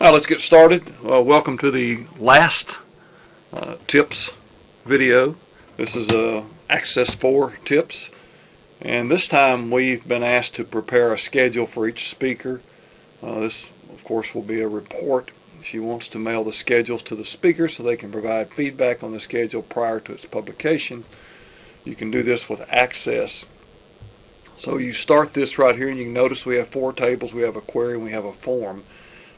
All right, let's get started. Welcome to the last tips video. This is Access 4 tips, and this time we've been asked to prepare a schedule for each speaker. This, of course, will be a report. She wants to mail the schedules to the speakers so they can provide feedback on the schedule prior to its publication. You can do this with Access. So you start this right here, and you can notice we have 4 tables. We have a query and we have a form.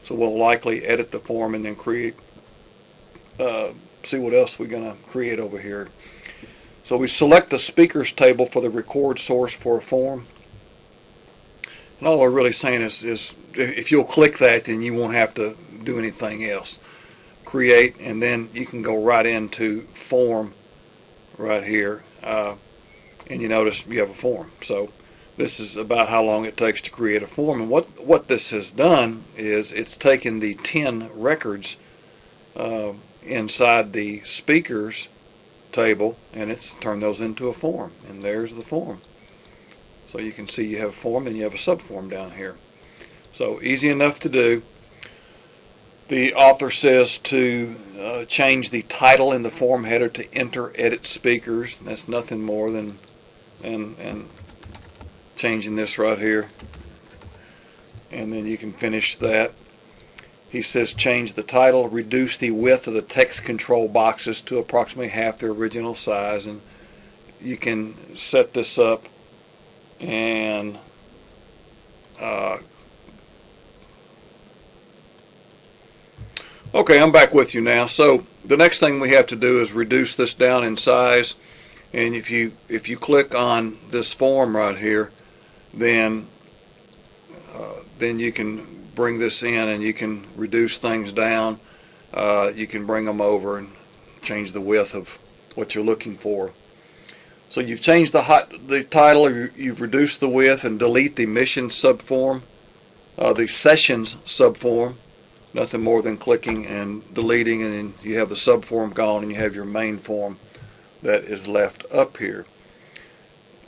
So we'll likely edit the form and then create, see what else we're going to create over here. So we select the speakers table for the record source for a form. And all we're really saying is if you'll click that, then you won't have to do anything else. Create, and then you can go right into form right here. And you notice you have a form. So this is about how long it takes to create a form. And what this has done is it's taken the 10 records inside the speakers table, and it's turned those into a form. And there's the form. So you can see you have a form and you have a subform down here. So easy enough to do. The author says to change the title in the form header to Enter Edit Speakers. That's nothing more than and changing this right here, and then you can finish that. He says change the title, reduce the width of the text control boxes to approximately half their original size, and you can set this up and okay, I'm back with you now. So the next thing we have to do is reduce this down in size, and if you click on this form right here, then you can bring this in and you can reduce things down. You can bring them over and change the width of what you're looking for. So you've changed the title, you've reduced the width, and delete the mission subform, the sessions subform. Nothing more than clicking and deleting, and then you have the subform gone and you have your main form that is left up here.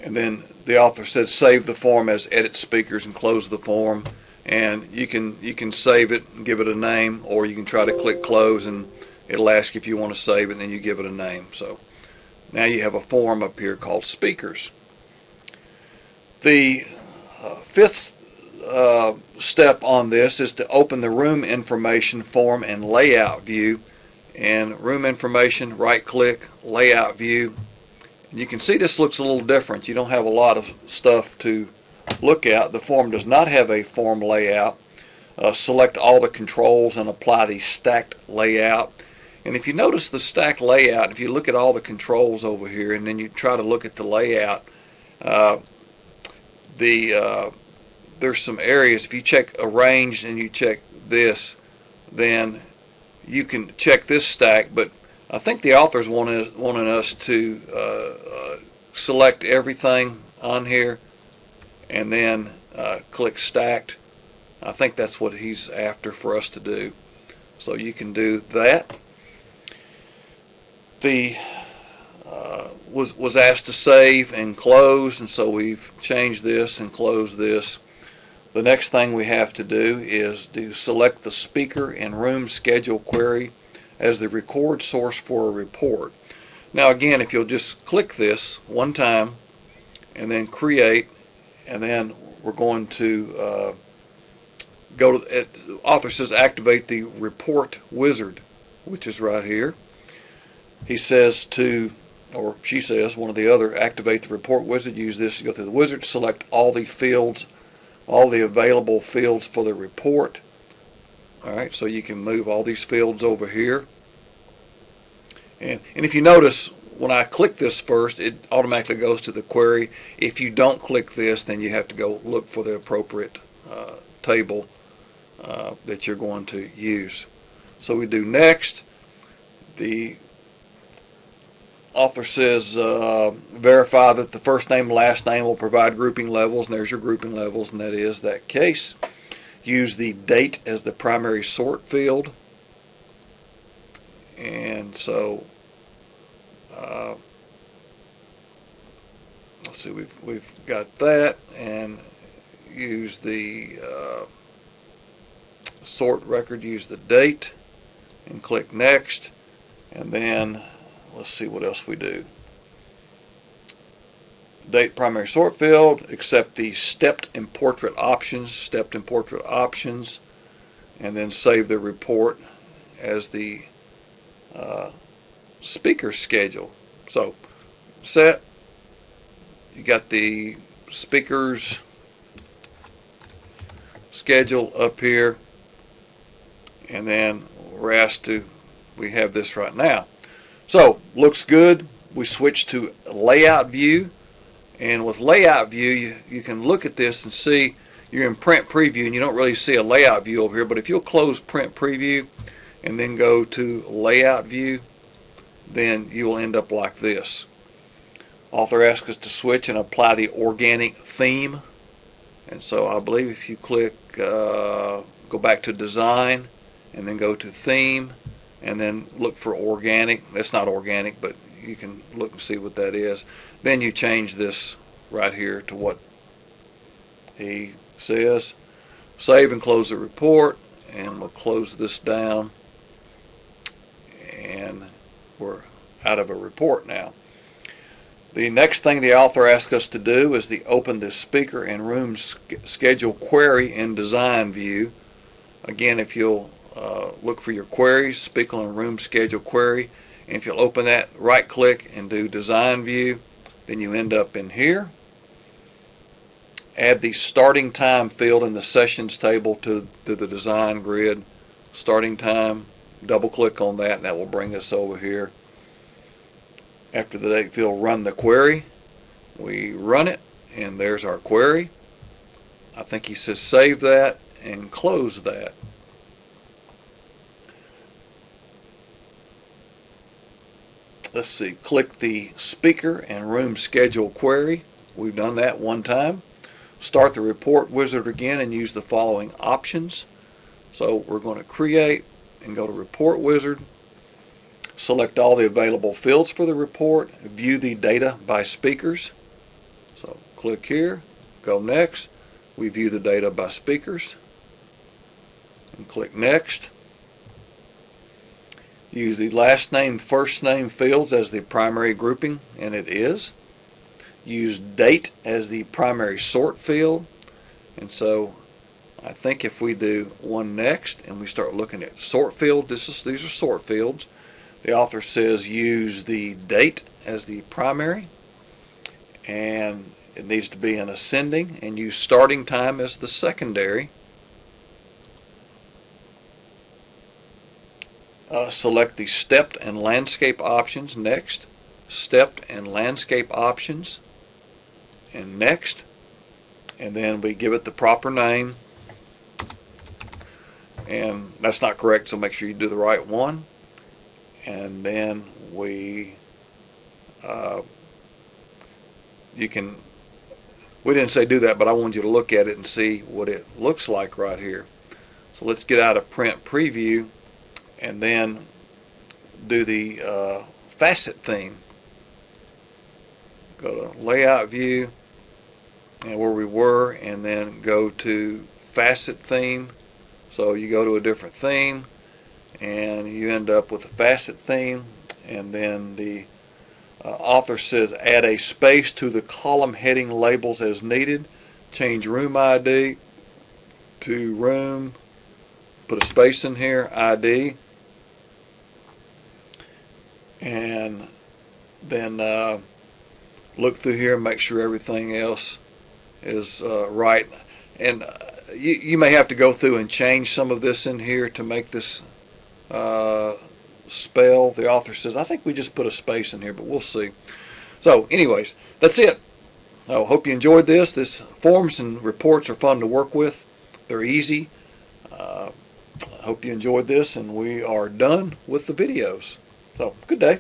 And then the author said save the form as Edit Speakers and close the form. And you can save it and give it a name, or you can try to click close and it'll ask if you want to save it, and then you give it a name. So now you have a form up here called Speakers. The fifth step on this is to open the room information form and layout view. And room information, right click, layout view. You can see this looks a little different. You don't have a lot of stuff to look at. The form does not have a form layout. Select all the controls and apply the stacked layout. And if you notice the stacked layout, if you look at all the controls over here and then you try to look at the layout, there's some areas. If you check arrange and you check this, then you can check this stack, but I think the author's wanting us to select everything on here and then click stacked. I think that's what he's after for us to do. So you can do that. The was asked to save and close, and so we've changed this and closed this. The next thing we have to do is to select the speaker and room schedule query as the record source for a report. Now again, if you'll just click this one time and then create, and then we're going to go to the author says activate the report wizard, which is right here. He says to, or she says, one or the other, activate the report wizard. Use this to go through the wizard, select all the fields, all the available fields for the report. Alright, so you can move all these fields over here. And if you notice, when I click this first, it automatically goes to the query. If you don't click this, then you have to go look for the appropriate table that you're going to use. So we do next. The author says verify that the first name and last name will provide grouping levels, and there's your grouping levels, and that is that case. Use the date as the primary sort field, and so let's see, we've got that, and use the sort record, use the date and click next. And then let's see what else we do. Date primary sort field, accept the stepped and portrait options, and then save the report as the speaker schedule. So set, you got the speakers schedule up here, and then we're asked to, we have this right now. So looks good. We switch to layout view, and with layout view you can look at this and see you're in print preview and you don't really see a layout view over here, but if you'll close print preview and then go to layout view, then you will end up like this. Author asks us to switch and apply the organic theme, and so I believe if you click go back to design and then go to theme and then look for organic, that's not organic, but you can look and see what that is. Then you change this right here to what he says. Save and close the report, and we'll close this down, and we're out of a report now. The next thing the author asks us to do is to open the speaker and room schedule query in design view. Again, if you'll look for your queries, speaker and room schedule query, and if you'll open that, right click and do design view, then you end up in here. Add the starting time field in the sessions table to the design grid. Starting time, double click on that and that will bring us over here. After the date field, run the query. We run it and there's our query. I think he says save that and close that. Let's see, click the speaker and room schedule query. We've done that one time. Start the report wizard again and use the following options. So we're going to create and go to report wizard. Select all the available fields for the report. View the data by speakers. So click here, go next. We view the data by speakers. And click next. Use the last name, first name fields as the primary grouping, and it is. Use date as the primary sort field, and so I think if we do one next and we start looking at sort field, these are sort fields. The author says use the date as the primary, and it needs to be in ascending, and use starting time as the secondary. Select the stepped and landscape options next, stepped and landscape options, and next, and then we give it the proper name, and that's not correct, so make sure you do the right one. And then we didn't say do that, but I wanted you to look at it and see what it looks like right here. So let's get out of print preview and then do the facet theme. Go to layout view and where we were, and then go to facet theme. So you go to a different theme and you end up with a facet theme, and then the author says add a space to the column heading labels as needed. Change room ID to room, put a space in here, ID, and then look through here and make sure everything else is right. And you may have to go through and change some of this in here to make this spell. The author says I think we just put a space in here, but we'll see. So anyways, that's it. I hope you enjoyed this. This forms and reports are fun to work with. They're easy. I hope you enjoyed this, and we are done with the videos. So good day.